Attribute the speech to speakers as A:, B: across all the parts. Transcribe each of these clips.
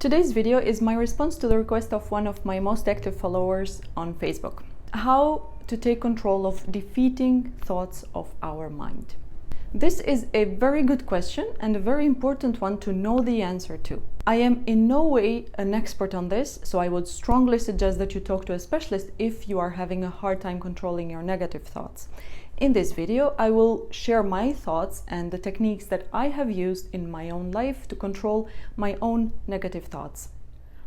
A: Today's video is my response to the request of one of my most active followers on Facebook. How to take control of defeating thoughts of our mind. This is a very good question and a very important one to know the answer to. I am in no way an expert on this, so I would strongly suggest that you talk to a specialist if you are having a hard time controlling your negative thoughts. In this video, I will share my thoughts and the techniques that I have used in my own life to control my own negative thoughts.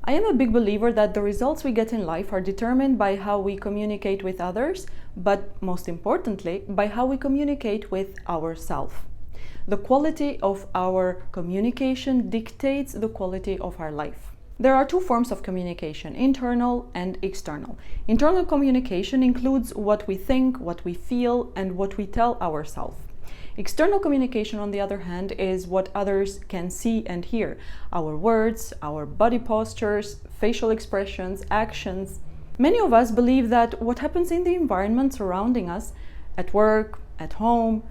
A: I am a big believer that the results we get in life are determined by how we communicate with others, but most importantly, by how we communicate with ourselves. The quality of our communication dictates the quality of our life. There are two forms of communication, internal and external. Internal communication includes what we think, what we feel, and what we tell ourselves. External communication, on the other hand, is what others can see and hear. Our words, our body postures, facial expressions, actions. Many of us believe that what happens in the environment surrounding us, at work, at home,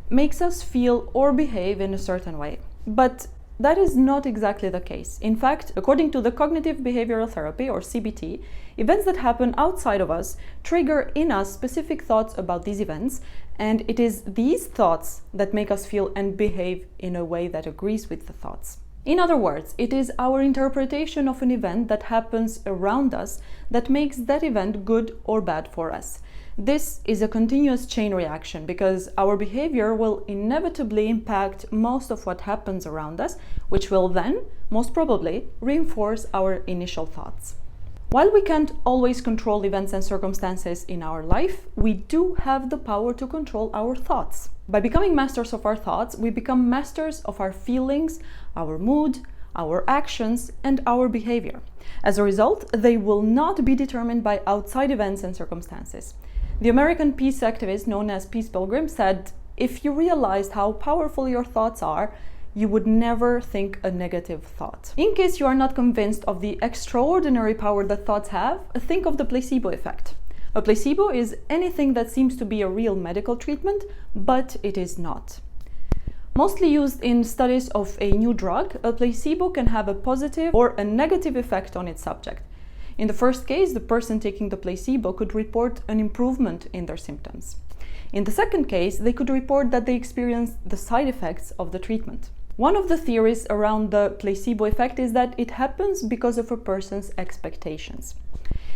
A: makes us feel or behave in a certain way. But that is not exactly the case. In fact, according to the cognitive behavioral therapy, or CBT, events that happen outside of us trigger in us specific thoughts about these events, and it is these thoughts that make us feel and behave in a way that agrees with the thoughts. In other words, it is our interpretation of an event that happens around us that makes that event good or bad for us. This is a continuous chain reaction because our behavior will inevitably impact most of what happens around us, which will then, most probably, reinforce our initial thoughts. While we can't always control events and circumstances in our life, we do have the power to control our thoughts. By becoming masters of our thoughts, we become masters of our feelings, our mood, our actions, and our behavior. As a result, they will not be determined by outside events and circumstances. The American peace activist known as Peace Pilgrim said, "If you realized how powerful your thoughts are, you would never think a negative thought." In case you are not convinced of the extraordinary power that thoughts have, think of the placebo effect. A placebo is anything that seems to be a real medical treatment, but it is not. Mostly used in studies of a new drug, a placebo can have a positive or a negative effect on its subject. In the first case, the person taking the placebo could report an improvement in their symptoms. In the second case, they could report that they experienced the side effects of the treatment. One of the theories around the placebo effect is that it happens because of a person's expectations.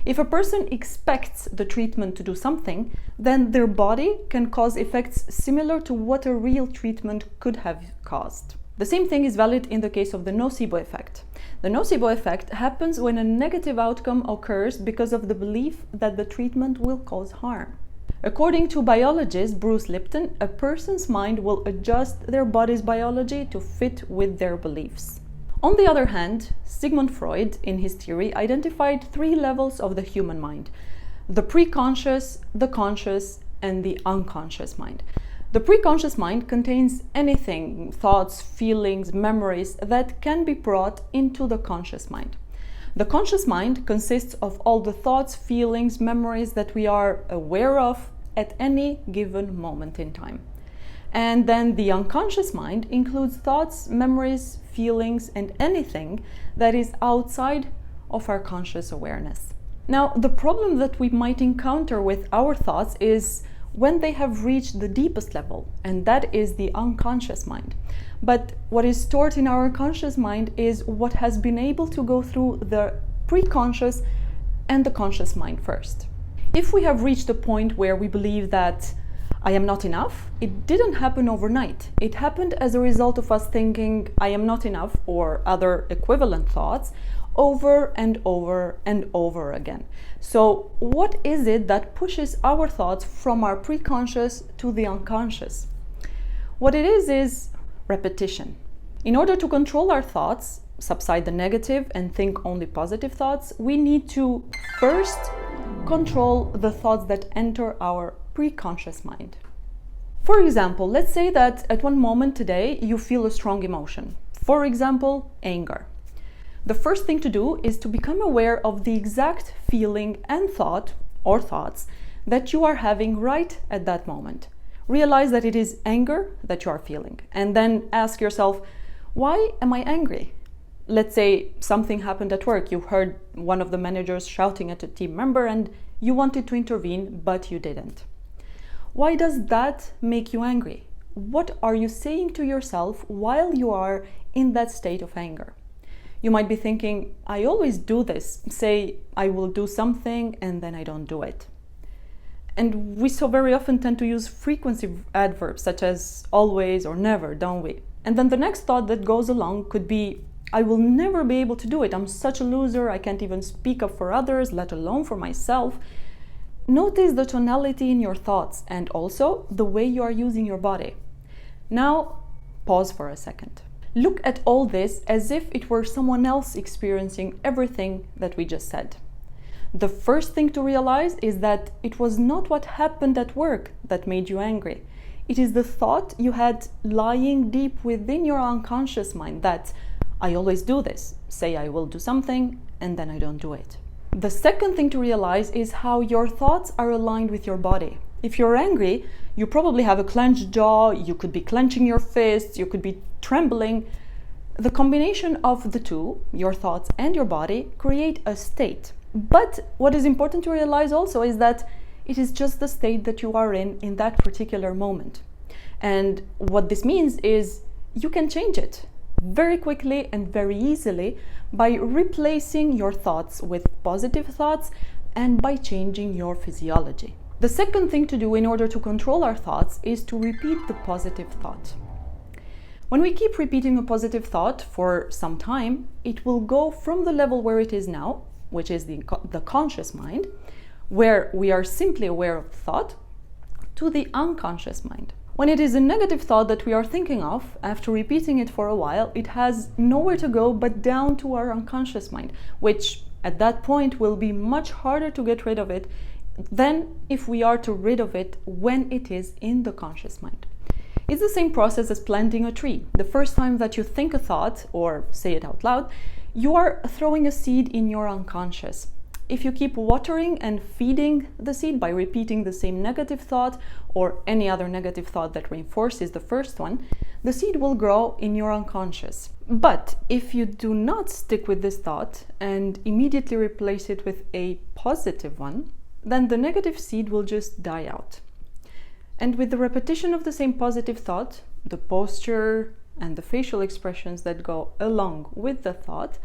A: If a person expects the treatment to do something, then their body can cause effects similar to what a real treatment could have caused. The same thing is valid in the case of the nocebo effect. The nocebo effect happens when a negative outcome occurs because of the belief that the treatment will cause harm. According to biologist Bruce Lipton, a person's mind will adjust their body's biology to fit with their beliefs. On the other hand, Sigmund Freud, in his theory, identified three levels of the human mind: the preconscious, the conscious, and the unconscious mind. The preconscious mind contains anything, thoughts, feelings, memories that can be brought into the conscious mind. The conscious mind consists of all the thoughts, feelings, memories that we are aware of at any given moment in time. And then the unconscious mind includes thoughts, memories, feelings, and anything that is outside of our conscious awareness. Now, the problem that we might encounter with our thoughts is when they have reached the deepest level, and that is the unconscious mind. But what is stored in our conscious mind is what has been able to go through the preconscious and the conscious mind first. If we have reached a point where we believe that I am not enough, it didn't happen overnight. It happened as a result of us thinking I am not enough, or other equivalent thoughts, over and over and over again. So what is it that pushes our thoughts from our preconscious to the unconscious? What it is repetition. In order to control our thoughts, subside the negative, and think only positive thoughts, we need to first control the thoughts that enter our preconscious mind. For example, let's say that at one moment today you feel a strong emotion. For example, anger. The first thing to do is to become aware of the exact feeling and thought or thoughts that you are having right at that moment. Realize that it is anger that you are feeling, and then ask yourself, why am I angry? Let's say something happened at work. You heard one of the managers shouting at a team member and you wanted to intervene, but you didn't. Why does that make you angry? What are you saying to yourself while you are in that state of anger? You might be thinking, I always do this. Say, I will do something and then I don't do it. And we so very often tend to use frequency adverbs such as always or never, don't we? And then the next thought that goes along could be, I will never be able to do it. I'm such a loser. I can't even speak up for others, let alone for myself. Notice the tonality in your thoughts and also the way you are using your body. Now, pause for a second. Look at all this as if it were someone else experiencing everything that we just said. The first thing to realize is that it was not what happened at work that made you angry. It is the thought you had lying deep within your unconscious mind that I always do this. Say I will do something and then I don't do it. The second thing to realize is how your thoughts are aligned with your body. If you're angry, you probably have a clenched jaw, you could be clenching your fists, you could be trembling. The combination of the two, your thoughts and your body, create a state. But what is important to realize also is that it is just the state that you are in that particular moment. And what this means is you can change it very quickly and very easily by replacing your thoughts with positive thoughts and by changing your physiology. The second thing to do in order to control our thoughts is to repeat the positive thought. When we keep repeating a positive thought for some time, it will go from the level where it is now, which is the conscious mind, where we are simply aware of the thought, to the unconscious mind. When it is a negative thought that we are thinking of, after repeating it for a while, it has nowhere to go but down to our unconscious mind, which at that point will be much harder to get rid of it than if we are to rid of it when it is in the conscious mind. It's the same process as planting a tree. The first time that you think a thought or say it out loud, you are throwing a seed in your unconscious. If you keep watering and feeding the seed by repeating the same negative thought or any other negative thought that reinforces the first one, the seed will grow in your unconscious. But if you do not stick with this thought and immediately replace it with a positive one, then the negative seed will just die out. And with the repetition of the same positive thought, the posture and the facial expressions that go along with the thought,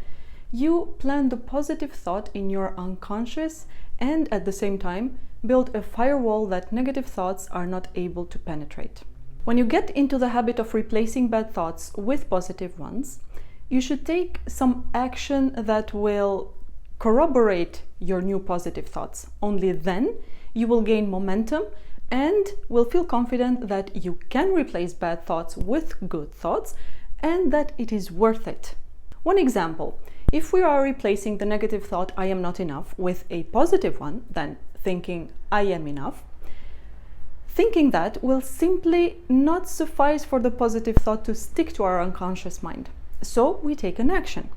A: you plant the positive thought in your unconscious and at the same time build a firewall that negative thoughts are not able to penetrate. When you get into the habit of replacing bad thoughts with positive ones, you should take some action that will corroborate your new positive thoughts. Only then you will gain momentum and will feel confident that you can replace bad thoughts with good thoughts and that it is worth it. One example, if we are replacing the negative thought, I am not enough, with a positive one, then thinking I am enough, thinking that will simply not suffice for the positive thought to stick to our unconscious mind. So we take an action.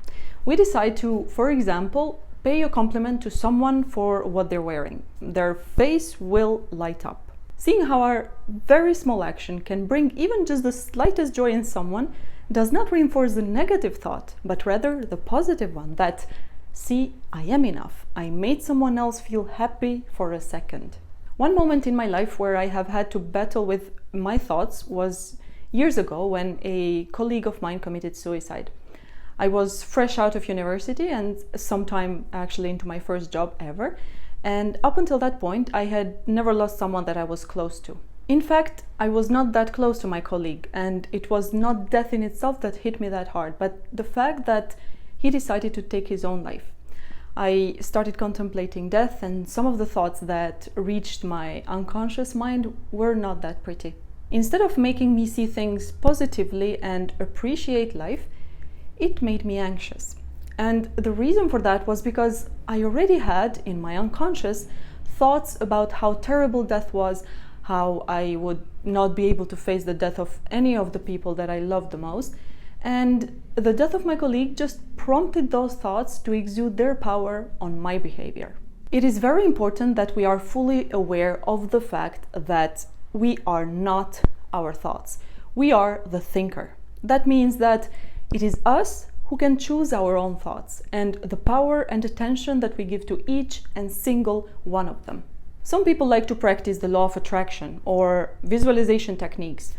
A: We decide to, for example, pay a compliment to someone for what they're wearing. Their face will light up. Seeing how our very small action can bring even just the slightest joy in someone does not reinforce the negative thought, but rather the positive one that, see, I am enough. I made someone else feel happy for a second. One moment in my life where I have had to battle with my thoughts was years ago when a colleague of mine committed suicide. I was fresh out of university and sometime actually into my first job ever. And up until that point, I had never lost someone that I was close to. In fact, I was not that close to my colleague, and it was not death in itself that hit me that hard, but the fact that he decided to take his own life. I started contemplating death, and some of the thoughts that reached my unconscious mind were not that pretty. Instead of making me see things positively and appreciate life, it made me anxious. And the reason for that was because I already had, in my unconscious, thoughts about how terrible death was, how I would not be able to face the death of any of the people that I loved the most. And the death of my colleague just prompted those thoughts to exude their power on my behavior. It is very important that we are fully aware of the fact that we are not our thoughts. We are the thinker. That means that it is us who can choose our own thoughts and the power and attention that we give to each and single one of them. Some people like to practice the law of attraction or visualization techniques.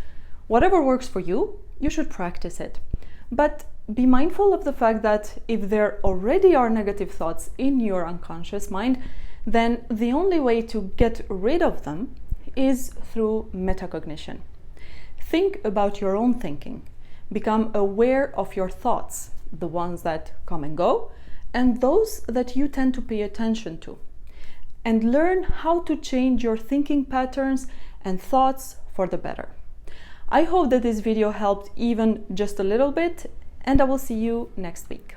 A: Whatever works for you, you should practice it. But be mindful of the fact that if there already are negative thoughts in your unconscious mind, then the only way to get rid of them is through metacognition. Think about your own thinking. Become aware of your thoughts, the ones that come and go, and those that you tend to pay attention to. And learn how to change your thinking patterns and thoughts for the better. I hope that this video helped even just a little bit, and I will see you next week.